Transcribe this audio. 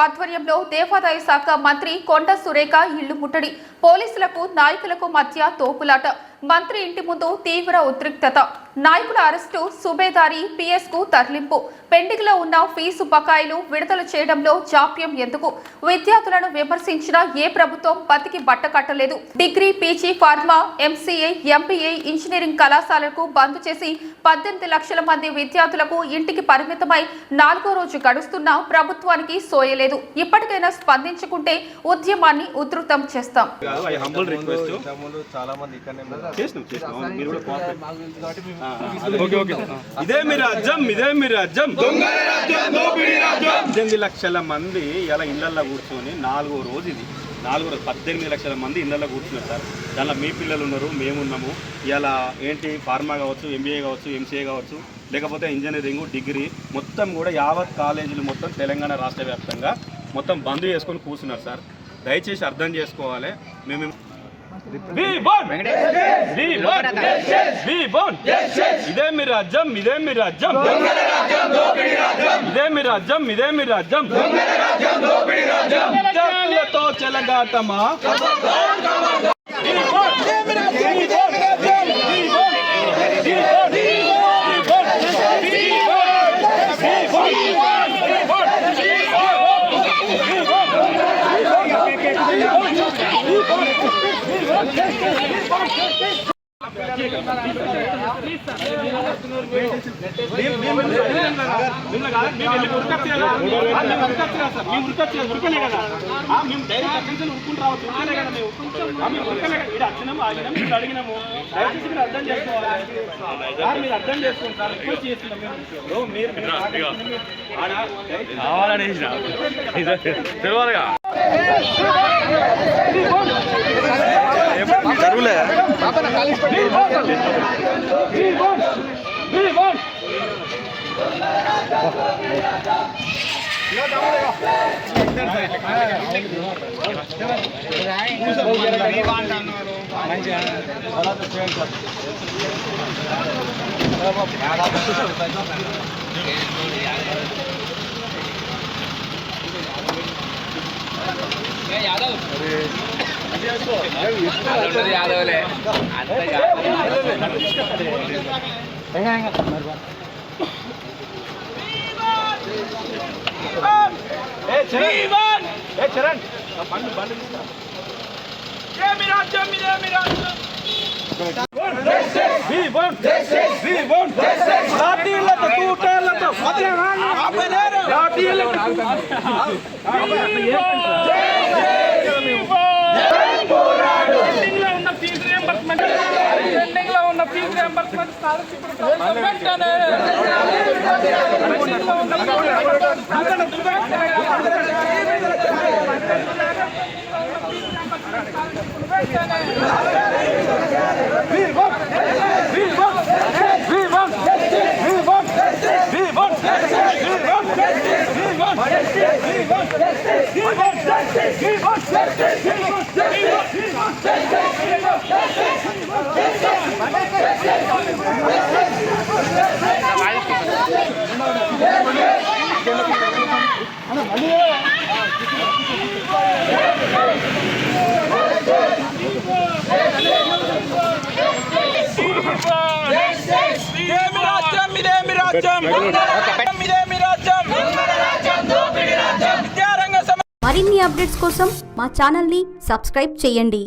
ఆధ్వర్యంలో దేవాదాయ శాఖ మంత్రి కొండ సురేఖ ఇల్లు ముట్టడి, పోలీసులకు నాయకులకు మధ్య తోపులాట, మంత్రి ఇంటి ముందు తీవ్ర ఉద్రిక్తత, నాయకుల అరెస్టు, సుబేదారి పిఎస్ కు తరలింపు, పెండింగ్ లో ఉన్న ఫీజు బకాయిలు విడుదల చేయడంలో జాప్యం ఎందుకు? విద్యార్థులను విమర్శించిన ఏ ప్రభుత్వం బతికి బట్ట కట్టలేదు. Degree, PG, pharma, MCA, MBA, engineering కళాశాలకు బంద్ చేసి 18 లక్షల మంది విద్యార్థులకు ఇంటికి పరిమితమై 4వ రోజు గడుస్తున్నా ప్రభుత్వానికి సోయలేదు. ఇప్పటికైనా స్పందించుకుంటే ఉద్యమాన్ని ఉధృతం చేస్తాం. ఇదే మీ రాజ్యం, ఇదే మీ రాజ్యం. 18 లక్షల మంది ఇలా ఇళ్లలో కూర్చొని 4వ రోజు ఇది 18 లక్షల మంది ఇళ్లలో కూర్చున్నారు సార్. దానిలో మీ పిల్లలు ఉన్నారు, మేమున్నాము. ఇలా ఏంటి ఫార్మా కావచ్చు, ఎంబీఏ కావచ్చు, ఎంసీఏ కావచ్చు, లేకపోతే ఇంజనీరింగ్, డిగ్రీ మొత్తం కూడా యావత్ కాలేజీలు మొత్తం తెలంగాణ రాష్ట్ర వ్యాప్తంగా మొత్తం బంద్ చేసుకొని కూర్చున్నారు సార్. దయచేసి అర్థం చేసుకోవాలి. మేము ఇదే మీ రాజ్యం, ఇదే మీ రాజ్యం, ఇదే మీ రాజ్యం, ఇదే మీ రాజ్యం. విద్యార్థులతో చెలగాటమా, జరుగులే యాదవ్లే చరణ్ మరిన్ని అప్డేట్స్ కోసం మా ఛానల్ని సబ్స్క్రైబ్ చేయండి.